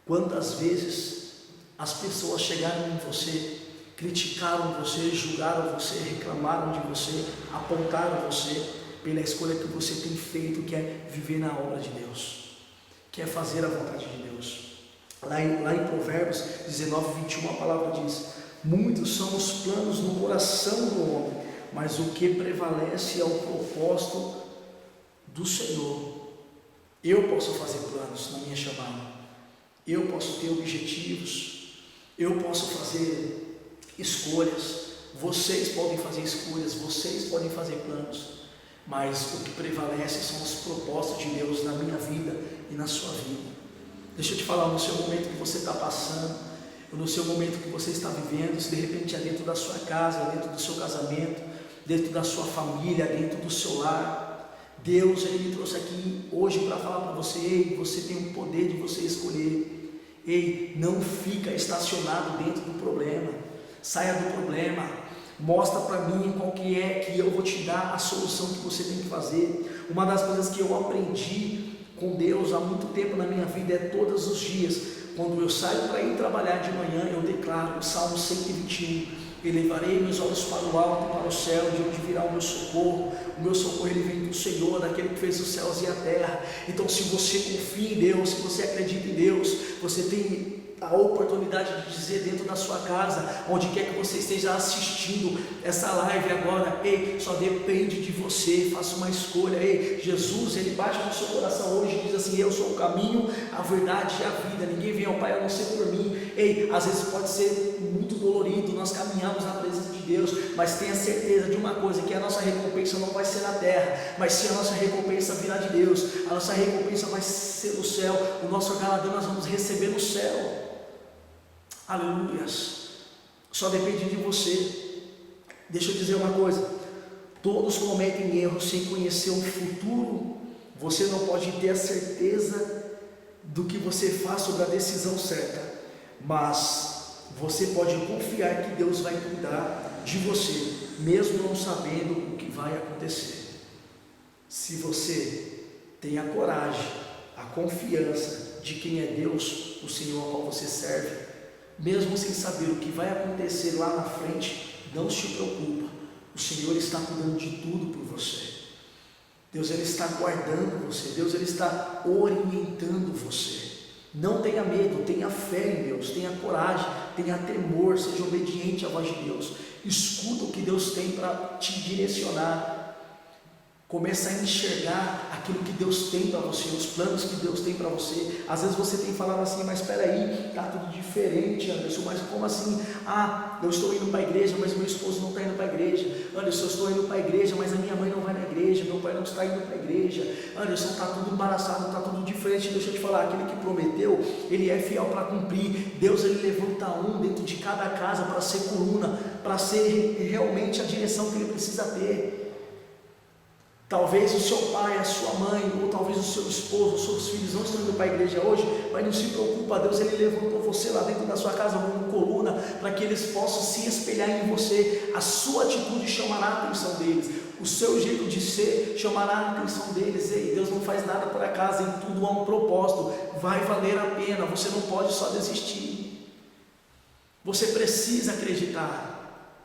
quantas vezes as pessoas chegaram em você, criticaram você, julgaram você, reclamaram de você, apontaram você pela escolha que você tem feito, que é viver na obra de Deus, que é fazer a vontade de Deus. Lá em Provérbios 19:21 a palavra diz: muitos são os planos no coração do homem, mas o que prevalece é o propósito do Senhor. Eu posso fazer planos na minha chamada, eu posso ter objetivos, eu posso fazer escolhas, vocês podem fazer escolhas, vocês podem fazer planos, mas o que prevalece são os propósitos de Deus na minha vida e na sua vida. Deixa eu te falar, no seu momento que você está passando, no seu momento que você está vivendo, se de repente é dentro da sua casa, dentro do seu casamento, dentro da sua família, dentro do seu lar, Deus, Ele me trouxe aqui hoje para falar para você: ei, você tem o poder de você escolher. Ei, não fica estacionado dentro do problema, saia do problema, mostra para mim qual que é, que eu vou te dar a solução que você tem que fazer. Uma das coisas que eu aprendi com Deus há muito tempo na minha vida é todos os dias, quando eu saio para ir trabalhar de manhã, eu declaro o Salmo 121: elevarei meus olhos para o alto, para o céu, de onde virá o meu socorro ele vem do Senhor, daquele que fez os céus e a terra. Então, se você confia em Deus, se você acredita em Deus, você tem a oportunidade de dizer dentro da sua casa, onde quer que você esteja assistindo essa live agora: ei, só depende de você, faça uma escolha. Ei, Jesus, Ele bate no seu coração hoje e diz assim: eu sou o caminho, a verdade e a vida, ninguém vem ao Pai a não ser por mim. Ei, às vezes pode ser muito dolorido, nós caminhamos na presença de Deus, mas tenha certeza de uma coisa, que a nossa recompensa não vai ser na terra, mas sim a nossa recompensa virá de Deus, a nossa recompensa vai ser no céu, o nosso galardão nós vamos receber no céu. Aleluias, só depende de você. Deixa eu dizer uma coisa: Todos cometem erros sem conhecer o futuro. Você não pode ter a certeza do que você faz sobre a decisão certa, mas você pode confiar que Deus vai cuidar de você, mesmo não sabendo o que vai acontecer. Se você tem a coragem, a confiança de quem é Deus, o Senhor ao qual você serve, mesmo sem saber o que vai acontecer lá na frente, não se preocupa, o Senhor está cuidando de tudo por você. Deus, Ele está guardando você, Deus, Ele está orientando você. Não tenha medo, tenha fé em Deus, tenha coragem, tenha temor, seja obediente à voz de Deus. Escuta o que Deus tem para te direcionar. Começa a enxergar aquilo que Deus tem para você, os planos que Deus tem para você. Às vezes você tem falado assim, mas espera aí, está tudo diferente, Anderson, mas como assim? Eu estou indo para a igreja, mas meu esposo não está indo para a igreja. Anderson, eu estou indo para a igreja, mas a minha mãe não vai na igreja, meu pai não está indo para a igreja. Anderson, está tudo embaraçado, está tudo diferente. Deixa eu te falar, aquele que prometeu, ele é fiel para cumprir. Deus, Ele levanta um dentro de cada casa para ser coluna, para ser realmente a direção que Ele precisa ter. Talvez o seu pai, a sua mãe, ou talvez o seu esposo, os seus filhos não estão indo para a igreja hoje, mas não se preocupa, Deus, Ele levantou você lá dentro da sua casa como coluna, para que eles possam se espelhar em você. A sua atitude chamará a atenção deles, o seu jeito de ser chamará a atenção deles. Ei, Deus não faz nada por acaso, em tudo há um propósito, vai valer a pena, você não pode só desistir, você precisa acreditar,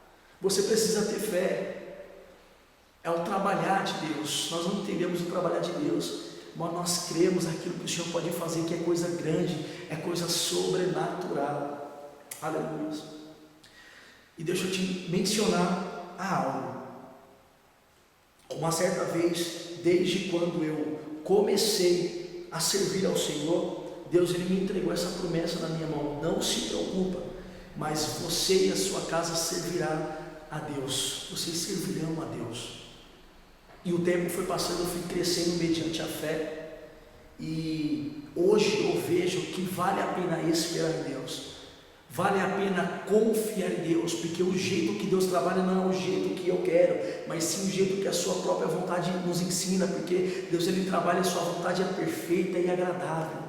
você precisa ter fé. É o trabalhar de Deus. Nós não entendemos o trabalhar de Deus, mas nós cremos naquilo que o Senhor pode fazer, que é coisa grande, é coisa sobrenatural. Aleluia. E deixa eu te mencionar algo. Uma certa vez, desde quando eu comecei a servir ao Senhor, Deus, Ele me entregou essa promessa na minha mão: não se preocupa, mas você e a sua casa servirão a Deus. Vocês servirão a Deus. E o tempo foi passando, eu fui crescendo mediante a fé, e hoje eu vejo que vale a pena esperar em Deus, vale a pena confiar em Deus, porque o jeito que Deus trabalha não é o jeito que eu quero, mas sim o jeito que a sua própria vontade nos ensina, porque Deus, Ele trabalha, a sua vontade é perfeita e agradável.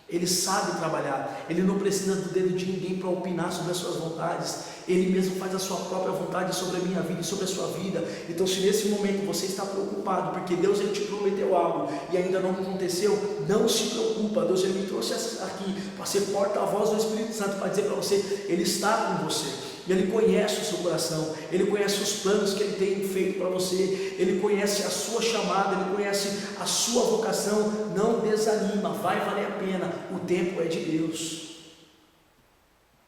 Ele sabe trabalhar, Ele não precisa do dedo de ninguém para opinar sobre as suas vontades, Ele mesmo faz a sua própria vontade sobre a minha vida e sobre a sua vida. Então, se nesse momento você está preocupado, porque Deus, Ele te prometeu algo e ainda não aconteceu, não se preocupa. Deus, Ele me trouxe aqui para ser porta-voz do Espírito Santo, para dizer para você: Ele está com você. Ele conhece o seu coração, Ele conhece os planos que Ele tem feito para você, Ele conhece a sua chamada, Ele conhece a sua vocação. Não desanima, vai valer a pena. O tempo é de Deus,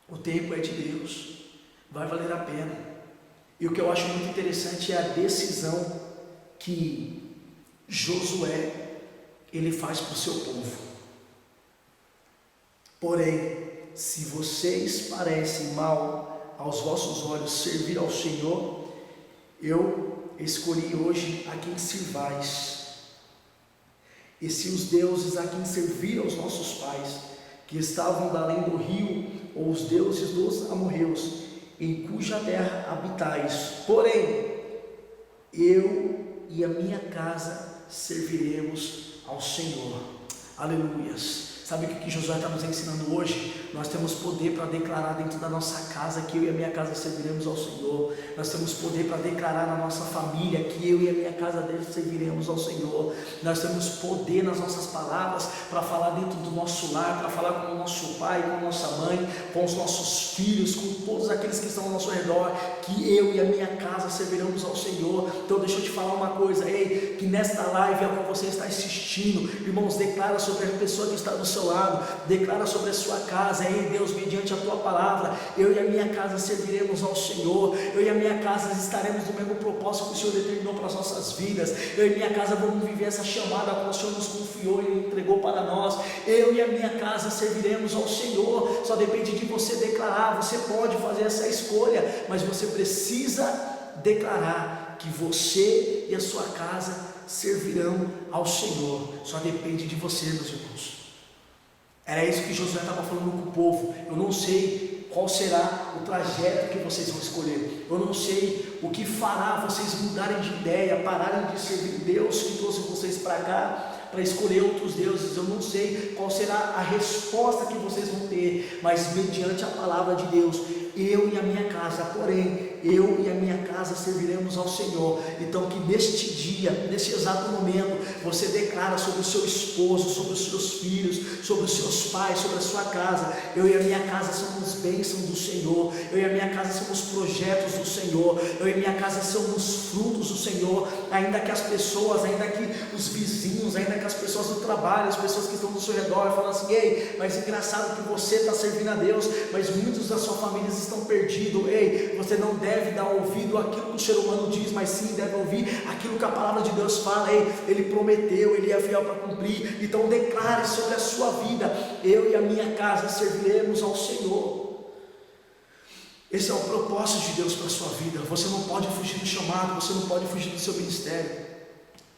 o tempo é de Deus, vai valer a pena. E o que eu acho muito interessante é a decisão que Josué, ele faz para o seu povo. Porém, se vocês parecem mal aos vossos olhos servir ao Senhor, eu escolhi hoje a quem sirvais. E se os deuses a quem serviram os nossos pais, que estavam da além do rio, ou os deuses dos amorreus, em cuja terra habitais, porém, eu e a minha casa serviremos ao Senhor. Aleluias. Sabe o que Josué está nos ensinando hoje? Nós temos poder para declarar dentro da nossa casa que eu e a minha casa serviremos ao Senhor. Nós temos poder para declarar na nossa família que eu e a minha casa serviremos ao Senhor. Nós temos poder nas nossas palavras para falar dentro do nosso lar, para falar com o nosso pai, com a nossa mãe, com os nossos filhos, com todos aqueles que estão ao nosso redor, que eu e a minha casa serviremos ao Senhor. Então deixa eu te falar uma coisa, ei, que nesta live é o que você está assistindo, irmãos, declara sobre a pessoa que está do seu lado, declara sobre a sua casa: ei Deus, mediante a tua palavra, eu e a minha casa serviremos ao Senhor, eu e a minha casa estaremos no mesmo propósito que o Senhor determinou para as nossas vidas, eu e a minha casa vamos viver essa chamada que o Senhor nos confiou e entregou para nós. Eu e a minha casa serviremos ao Senhor. Só depende de você declarar. Você pode fazer essa escolha, mas você precisa declarar que você e a sua casa servirão ao Senhor. Só depende de você, meus irmãos. Era isso que Josué estava falando com o povo. Eu não sei qual será o trajeto que vocês vão escolher. Eu não sei o que fará vocês mudarem de ideia, pararem de servir Deus que trouxe vocês para cá, para escolher outros deuses. Eu não sei qual será a resposta que vocês vão ter, mas mediante a palavra de Deus, eu e a minha casa, porém, eu e a minha casa serviremos ao Senhor. Então que neste dia, neste exato momento, você declara sobre o seu esposo, sobre os seus filhos, sobre os seus pais, sobre a sua casa: eu e a minha casa somos bênçãos do Senhor, eu e a minha casa somos projetos do Senhor, eu e a minha casa somos frutos do Senhor. Ainda que as pessoas, ainda que os vizinhos, ainda que as pessoas do trabalho, as pessoas que estão do seu redor falam assim: ei, mas engraçado que você está servindo a Deus, mas muitos da sua família estão perdidos. Ei, você não deve dar ouvido àquilo que o ser humano diz, mas sim deve ouvir aquilo que a palavra de Deus fala. Ei, Ele prometeu, Ele é fiel para cumprir. Então declare sobre a sua vida: eu e a minha casa serviremos ao Senhor. Esse é o propósito de Deus para a sua vida. Você não pode fugir do chamado, você não pode fugir do seu ministério.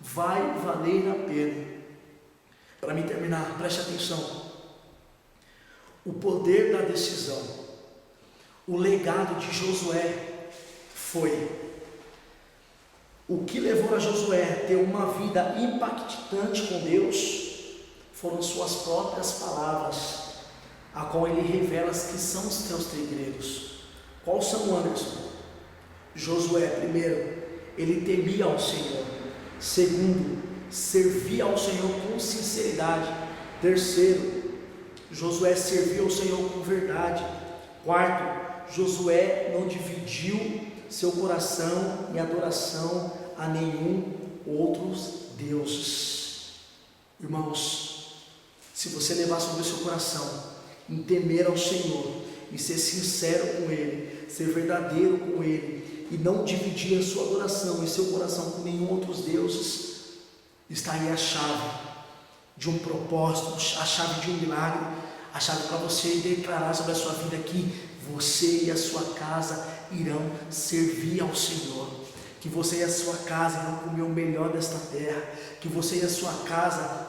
Vai valer a pena. Para mim terminar, preste atenção: o poder da decisão, o legado de Josué foi o que levou a Josué a ter uma vida impactante com Deus. Foram suas próprias palavras, a qual ele revela que são os teus segredos. Quais são, Anderson? Josué, primeiro, ele temia ao Senhor. Segundo, servia ao Senhor com sinceridade. Terceiro, Josué servia ao Senhor com verdade. Quarto, Josué não dividiu seu coração em adoração a nenhum outros deuses. Irmãos, se você levar sobre o seu coração em temer ao Senhor, e ser sincero com Ele, ser verdadeiro com Ele, e não dividir a sua adoração e seu coração com nenhum outros deuses, está aí a chave de um propósito, a chave de um milagre, a chave para você declarar sobre a sua vida que você e a sua casa irão servir ao Senhor, que você e a sua casa irão comer o melhor desta terra, que você e a sua casa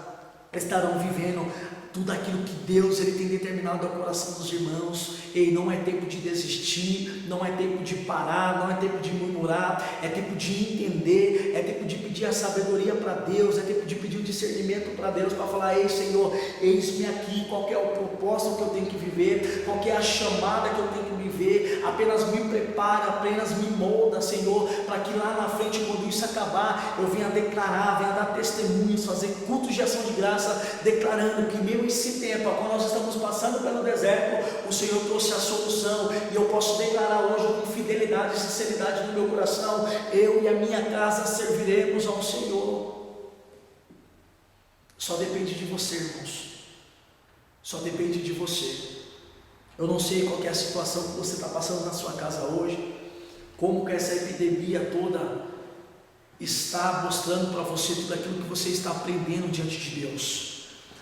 estarão vivendo tudo aquilo que Deus ele tem determinado ao coração dos irmãos. E não é tempo de desistir, não é tempo de parar, não é tempo de murmurar, é tempo de entender, é tempo de pedir a sabedoria para Deus, é tempo de pedir o discernimento para Deus, para falar: ei Senhor, eis-me aqui, qual é o propósito que eu tenho que viver, qual é a chamada que eu tenho que viver, apenas me prepara, apenas me molda, Senhor, para que lá na frente, quando isso acabar, eu venha declarar, venha dar testemunhos, fazer cultos de ação de graça, declarando que mesmo esse tempo, quando nós estamos passando pelo deserto, o Senhor trouxe a solução, e eu posso declarar hoje com fidelidade e sinceridade no meu coração: eu e a minha casa serviremos ao Senhor. Só depende de você, irmãos, só depende de você. Eu não sei qual é a situação que você está passando na sua casa hoje, como que essa epidemia toda está mostrando para você tudo aquilo que você está aprendendo diante de Deus.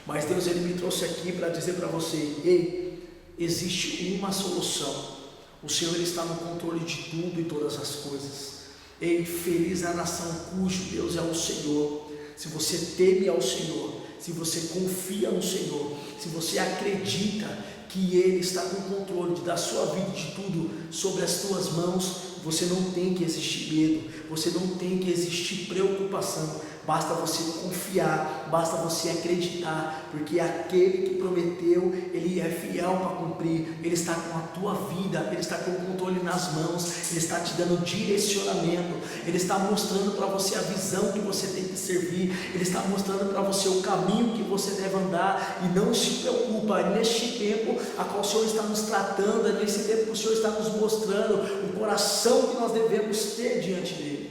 Mas Deus ele me trouxe aqui para dizer para você: ei, existe uma solução. O Senhor ele está no controle de tudo e todas as coisas. Ei, feliz a nação cujo Deus é o Senhor. Se você teme ao Senhor, se você confia no Senhor, se você acredita que Ele está com o controle da sua vida, de tudo sobre as tuas mãos, você não tem que existir medo, você não tem que existir preocupação. Basta você confiar, basta você acreditar, porque aquele que prometeu, Ele é fiel para cumprir. Ele está com a tua vida, Ele está com o controle nas mãos, Ele está te dando direcionamento, Ele está mostrando para você a visão que você tem que servir, Ele está mostrando para você o caminho que você deve andar. E não se preocupa, neste tempo a qual o Senhor está nos tratando, é nesse tempo que o Senhor está nos mostrando o coração que nós devemos ter diante dEle.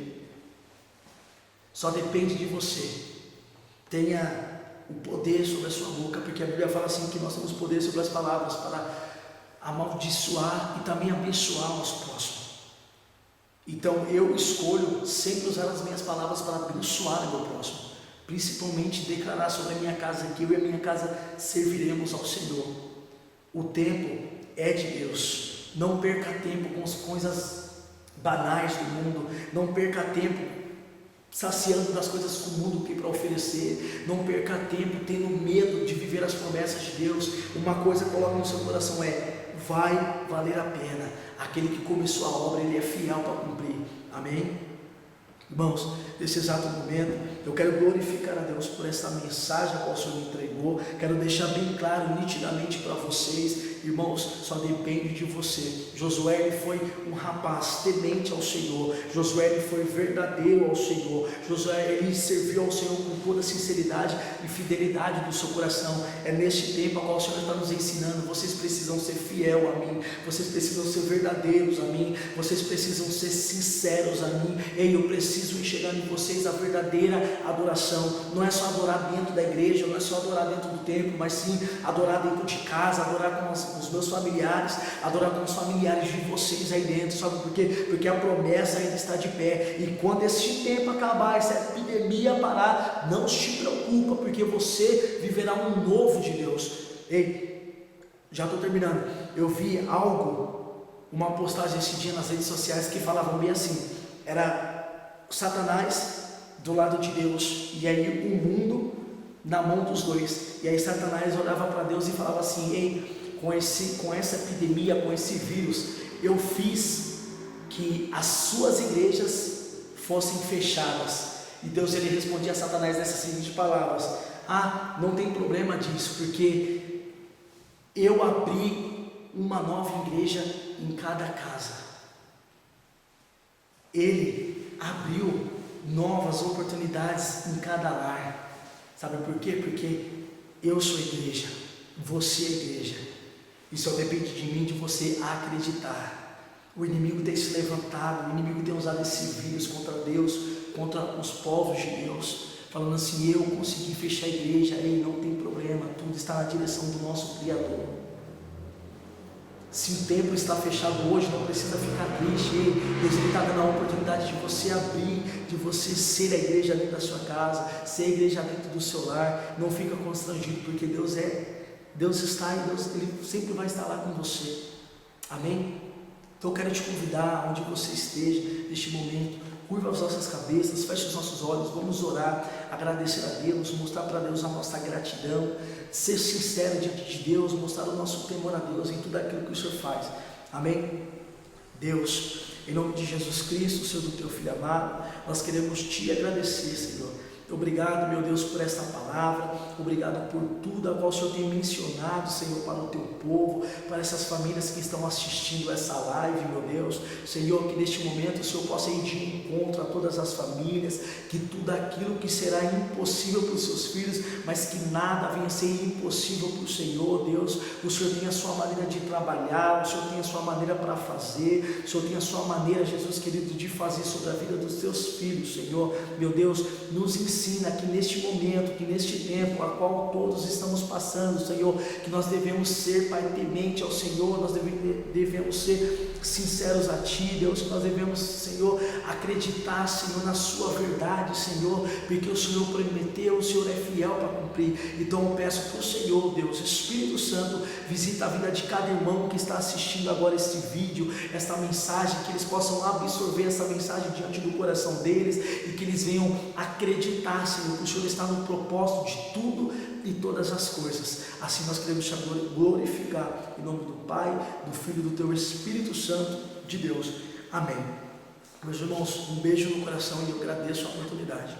Só depende de você. Tenha o poder sobre a sua boca, porque a Bíblia fala assim que nós temos poder sobre as palavras para amaldiçoar e também abençoar os próximos. Então eu escolho sempre usar as minhas palavras para abençoar o meu próximo, principalmente declarar sobre a minha casa que eu e a minha casa serviremos ao Senhor. O tempo é de Deus. Não perca tempo com as coisas banais do mundo, não perca tempo saciando das coisas que o mundo tem para oferecer, não perca tempo tendo medo de viver as promessas de Deus. Uma coisa coloca no seu coração: vai valer a pena. Aquele que começou a obra, ele é fiel para cumprir. Amém? Irmãos, nesse exato momento, eu quero glorificar a Deus por essa mensagem que o Senhor me entregou. Quero deixar bem claro, nitidamente para vocês, irmãos, só depende de você. Josué, ele foi um rapaz temente ao Senhor. Josué, ele foi verdadeiro ao Senhor. Josué, ele serviu ao Senhor com toda sinceridade e fidelidade do seu coração. É neste tempo a qual o Senhor está nos ensinando. Vocês precisam ser fiel a mim. Vocês precisam ser verdadeiros a mim. Vocês precisam ser sinceros a mim. Ei, eu preciso enxergar em vocês a verdadeira adoração. Não é só adorar dentro da igreja, não é só adorar dentro do templo, mas sim adorar dentro de casa, adorar com os meus familiares, adorar com os familiares de vocês aí dentro. Sabe por quê? Porque a promessa ainda está de pé, e quando esse tempo acabar, essa epidemia parar, não se preocupa, porque você viverá um novo de Deus. Ei, já estou terminando. Eu vi algo, uma postagem esse dia nas redes sociais que falavam bem assim, era Satanás do lado de Deus, e aí o mundo na mão dos dois. E aí Satanás olhava para Deus e falava assim: ei, com essa epidemia, com esse vírus, eu fiz que as suas igrejas fossem fechadas. E Deus, ele respondia a Satanás nessas seguintes palavras: ah, não tem problema disso, porque eu abri uma nova igreja em cada casa. Ele abriu novas oportunidades em cada lar. Sabe por quê? Porque eu sou a igreja, você é a igreja, e só depende de mim, de você acreditar. O inimigo tem se levantado, o inimigo tem usado esse vírus contra Deus, contra os povos de Deus, falando assim: eu consegui fechar a igreja. Ei, não tem problema, tudo está na direção do nosso Criador. Se o templo está fechado hoje, não precisa ficar triste. Deus está dando a oportunidade de você abrir, de você ser a igreja dentro da sua casa, ser a igreja dentro do seu lar. Não fica constrangido, porque Deus está e Deus, ele sempre vai estar lá com você. Amém? Então eu quero te convidar, onde você esteja neste momento, curva as nossas cabeças, feche os nossos olhos, vamos orar, agradecer a Deus, mostrar para Deus a nossa gratidão, ser sincero diante de Deus, mostrar o nosso temor a Deus em tudo aquilo que o Senhor faz. Amém? Deus, em nome de Jesus Cristo, Senhor, do teu Filho amado, nós queremos te agradecer, Senhor. Obrigado, meu Deus, por esta palavra, obrigado por tudo a qual o Senhor tem mencionado, Senhor, para o teu povo, para essas famílias que estão assistindo essa live, meu Deus. Senhor, que neste momento o Senhor possa ir de encontro a todas as famílias, que tudo aquilo que será impossível para os seus filhos, mas que nada venha a ser impossível para o Senhor, Deus. O Senhor tem a sua maneira de trabalhar, o Senhor tem a sua maneira para fazer, o Senhor tem a sua maneira, Jesus querido, de fazer sobre a vida dos teus filhos, Senhor. Meu Deus, nos ensina que neste momento, que neste tempo a qual todos estamos passando, Senhor, que nós devemos ser, Pai, temente ao Senhor, nós devemos ser sinceros a Ti, Deus, que nós devemos, Senhor, acreditar, Senhor, na Sua verdade, Senhor, porque o Senhor prometeu, o Senhor é fiel para cumprir. Então eu peço para o Senhor, Deus, Espírito Santo, visita a vida de cada irmão que está assistindo agora este vídeo, esta mensagem, que eles possam absorver essa mensagem diante do coração deles e que eles venham acreditar, Senhor, que o Senhor está no propósito de tudo e todas as coisas. Assim nós queremos te glorificar em nome do Pai, do Filho e do teu Espírito Santo de Deus. Amém. Meus irmãos, um beijo no coração e eu agradeço a oportunidade.